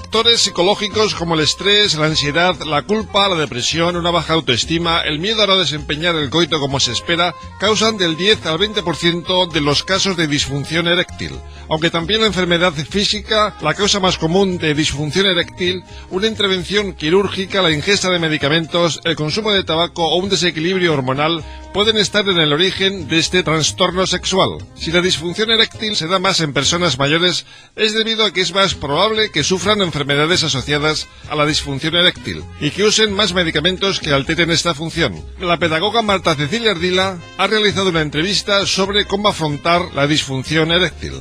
Factores psicológicos como el estrés, la ansiedad, la culpa, la depresión, una baja autoestima, el miedo a no desempeñar el coito como se espera, causan del 10 al 20% de los casos de disfunción eréctil. Aunque también la enfermedad física, la causa más común de disfunción eréctil, una intervención quirúrgica, la ingesta de medicamentos, el consumo de tabaco o un desequilibrio hormonal pueden estar en el origen de este trastorno sexual. Si la disfunción eréctil se da más en personas mayores, es debido a que es más probable que sufran enfermedades asociadas a la disfunción eréctil y que usen más medicamentos que alteren esta función. La pedagoga Marta Cecilia Ardila ha realizado una entrevista sobre cómo afrontar la disfunción eréctil.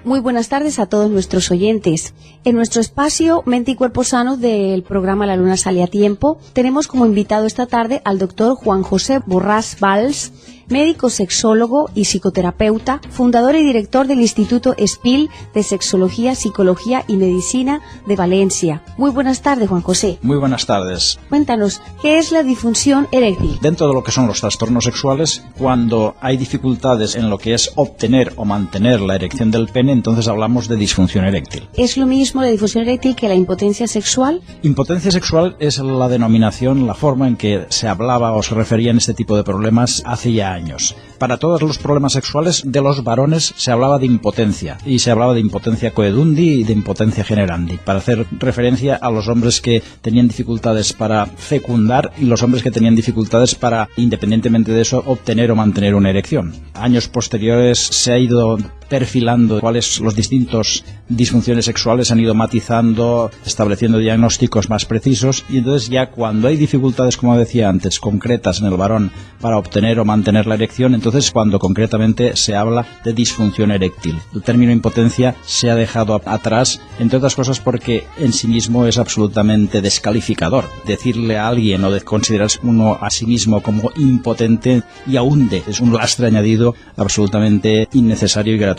Muy buenas tardes a todos nuestros oyentes. En nuestro espacio Mente y Cuerpo Sano del programa La Luna Sale a Tiempo, tenemos como invitado esta tarde al doctor Juan José Borràs Valls, médico sexólogo y psicoterapeuta, fundador y director del Instituto SPIL de Sexología, Psicología y Medicina de Valencia. Muy buenas tardes, Juan José. Muy buenas tardes. Cuéntanos, ¿qué es la disfunción eréctil? Dentro de lo que son los trastornos sexuales, cuando hay dificultades en lo que es obtener o mantener la erección del pene, entonces hablamos de disfunción eréctil. ¿Es lo mismo la disfunción eréctil que la impotencia sexual? Impotencia sexual es la denominación, la forma en que se hablaba o se refería en este tipo de problemas hace ya años. Para todos los problemas sexuales de los varones se hablaba de impotencia, y se hablaba de impotencia coedundi y de impotencia generandi, para hacer referencia a los hombres que tenían dificultades para fecundar y los hombres que tenían dificultades para, independientemente de eso, obtener o mantener una erección. Años posteriores se ha ido perfilando cuáles los distintos disfunciones sexuales, han ido matizando, estableciendo diagnósticos más precisos, y entonces ya cuando hay dificultades, como decía antes, concretas en el varón para obtener o mantener la erección, entonces cuando concretamente se habla de disfunción eréctil. El término impotencia se ha dejado atrás, entre otras cosas porque en sí mismo es absolutamente descalificador. Decirle a alguien o de considerarse uno a sí mismo como impotente y hunde, es un lastre añadido absolutamente innecesario y gratuito.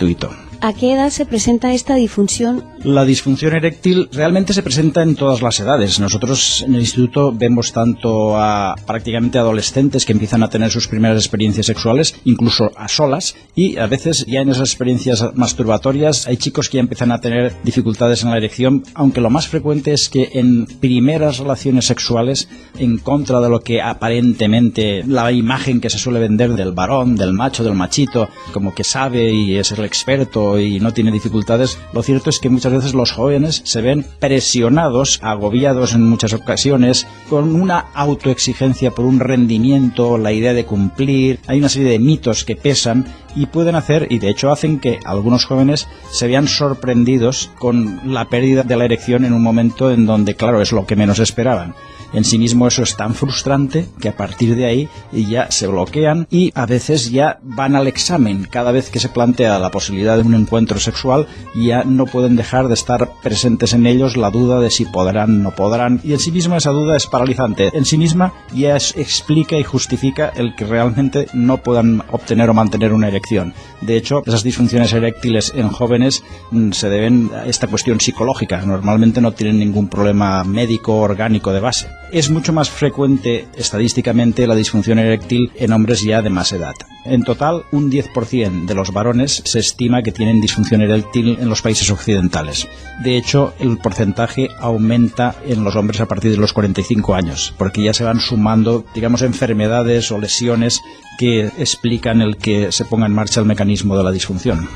¿A qué edad se presenta esta disfunción? La disfunción eréctil realmente se presenta en todas las edades. Nosotros en el instituto vemos tanto a prácticamente adolescentes que empiezan a tener sus primeras experiencias sexuales, incluso a solas, y a veces ya en esas experiencias masturbatorias hay chicos que ya empiezan a tener dificultades en la erección, aunque lo más frecuente es que en primeras relaciones sexuales, en contra de lo que aparentemente la imagen que se suele vender del varón, del macho, del machito, como que sabe y es el experto y no tiene dificultades, lo cierto es que muchas veces los jóvenes se ven presionados, agobiados en muchas ocasiones, con una autoexigencia por un rendimiento, la idea de cumplir. Hay una serie de mitos que pesan y pueden hacer, y de hecho hacen, que algunos jóvenes se vean sorprendidos con la pérdida de la erección en un momento en donde, claro, es lo que menos esperaban. En sí mismo eso es tan frustrante que a partir de ahí ya se bloquean y a veces ya van al examen. Cada vez que se plantea la posibilidad de un encuentro sexual ya no pueden dejar de estar presentes en ellos la duda de si podrán o no podrán, y en sí misma esa duda es paralizante. En sí misma ya explica y justifica el que realmente no puedan obtener o mantener una erección. De hecho, esas disfunciones eréctiles en jóvenes se deben a esta cuestión psicológica. Normalmente no tienen ningún problema médico orgánico de base. Es mucho más frecuente estadísticamente la disfunción eréctil en hombres ya de más edad. En total, un 10% de los varones se estima que tienen disfunción eréctil en los países occidentales. De hecho, el porcentaje aumenta en los hombres a partir de los 45 años, porque ya se van sumando, digamos, enfermedades o lesiones que explican el que se ponga en marcha el mecanismo de la disfunción.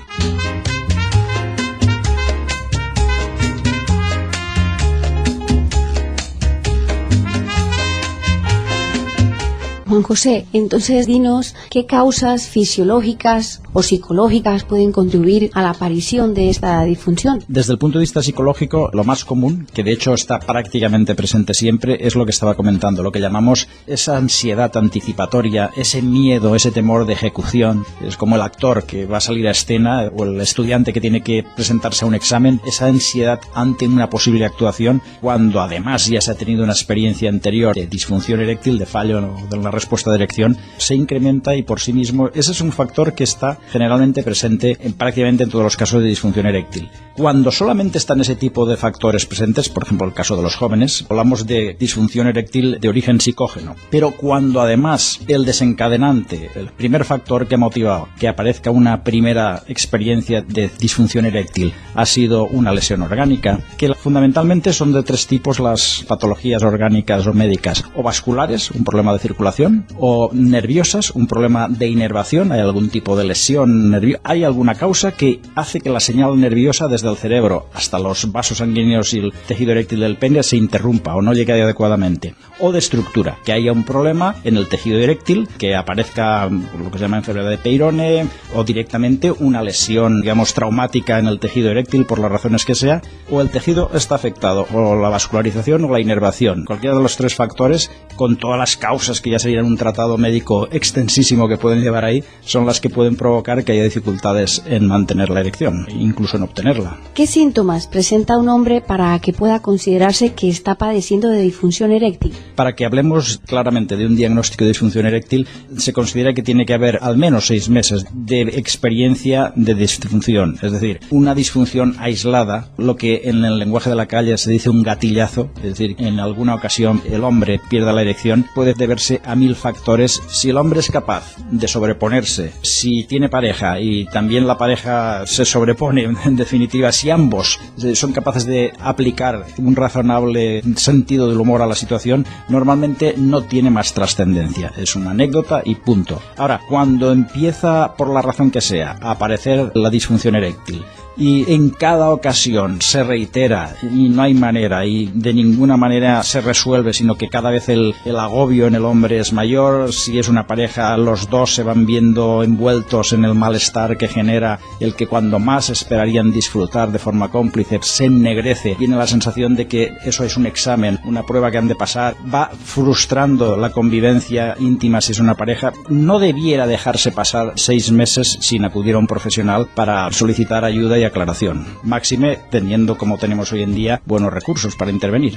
Juan José, entonces dinos qué causas fisiológicas o psicológicas pueden contribuir a la aparición de esta disfunción. Desde el punto de vista psicológico, lo más común, que de hecho está prácticamente presente siempre, es lo que estaba comentando, lo que llamamos esa ansiedad anticipatoria, ese miedo, ese temor de ejecución. Es como el actor que va a salir a escena o el estudiante que tiene que presentarse a un examen, esa ansiedad ante una posible actuación, cuando además ya se ha tenido una experiencia anterior de disfunción eréctil, de fallo de la respuesta respuesta de erección se incrementa y por sí mismo ese es un factor que está generalmente presente prácticamente en todos los casos de disfunción eréctil. Cuando solamente están ese tipo de factores presentes, por ejemplo el caso de los jóvenes, hablamos de disfunción eréctil de origen psicógeno, pero cuando además el desencadenante, el primer factor que ha motivado que aparezca una primera experiencia de disfunción eréctil ha sido una lesión orgánica, que fundamentalmente son de tres tipos las patologías orgánicas o médicas: o vasculares, un problema de circulación, o nerviosas, un problema de inervación, hay algún tipo de lesión nerviosa, hay alguna causa que hace que la señal nerviosa desde el cerebro hasta los vasos sanguíneos y el tejido eréctil del pene se interrumpa o no llegue adecuadamente, o de estructura, que haya un problema en el tejido eréctil, que aparezca lo que se llama enfermedad de Peyronie, o directamente una lesión, digamos, traumática en el tejido eréctil por las razones que sea, o el tejido está afectado, o la vascularización o la inervación. Cualquiera de los tres factores, con todas las causas que ya serían un tratado médico extensísimo que pueden llevar ahí, son las que pueden provocar que haya dificultades en mantener la erección, incluso en obtenerla. ¿Qué síntomas presenta un hombre para que pueda considerarse que está padeciendo de disfunción eréctil? Para que hablemos claramente de un diagnóstico de disfunción eréctil, se considera que tiene que haber al menos 6 meses de experiencia de disfunción, es decir, una disfunción aislada, lo que en el lenguaje de la calle se dice un gatillazo, es decir, en alguna ocasión el hombre pierda la erección, puede deberse a 1000 factores. Si el hombre es capaz de sobreponerse, si tiene pareja y también la pareja se sobrepone, en definitiva, si ambos son capaces de aplicar un razonable sentido del humor a la situación, normalmente no tiene más trascendencia, es una anécdota y punto. Ahora, cuando empieza, por la razón que sea, a aparecer la disfunción eréctil, y en cada ocasión se reitera y no hay manera y de ninguna manera se resuelve, sino que cada vez el agobio en el hombre es mayor, si es una pareja los dos se van viendo envueltos en el malestar que genera el que cuando más esperarían disfrutar de forma cómplice se ennegrece, tiene la sensación de que eso es un examen, una prueba que han de pasar, va frustrando la convivencia íntima si es una pareja. No debiera dejarse pasar 6 meses sin acudir a un profesional para solicitar ayuda y aclaración, máxime teniendo, como tenemos hoy en día, buenos recursos para intervenir.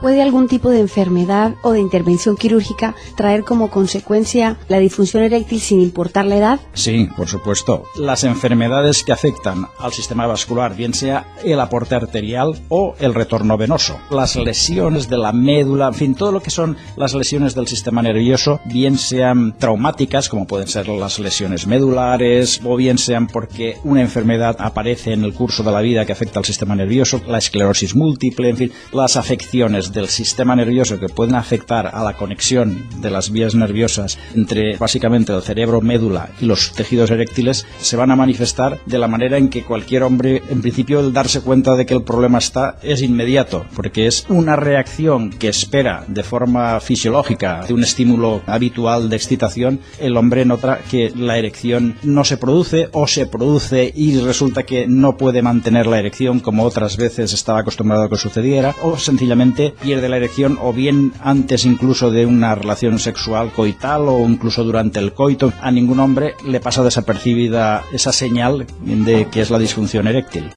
¿Puede algún tipo de enfermedad o de intervención quirúrgica traer como consecuencia la disfunción eréctil sin importar la edad? Sí, por supuesto. Las enfermedades que afectan al sistema vascular, bien sea el aporte arterial o el retorno venoso, las lesiones de la médula, en fin, todo lo que son las lesiones del sistema nervioso, bien sean traumáticas, como pueden ser las lesiones medulares, o bien sean porque una enfermedad aparece en el curso de la vida que afecta al sistema nervioso, la esclerosis múltiple, en fin, las afecciones del sistema nervioso que pueden afectar a la conexión de las vías nerviosas entre básicamente el cerebro, médula y los tejidos eréctiles, se van a manifestar de la manera en que cualquier hombre, en principio, el darse cuenta de que el problema está es inmediato, porque es una reacción que espera de forma fisiológica de un estímulo habitual de excitación. El hombre nota que la erección no se produce o se produce y resulta que no puede mantener la erección como otras veces estaba acostumbrado a que sucediera, o sencillamente pierde la erección, o bien antes incluso de una relación sexual coital o incluso durante el coito. A ningún hombre le pasa desapercibida esa señal de que es la disfunción eréctil.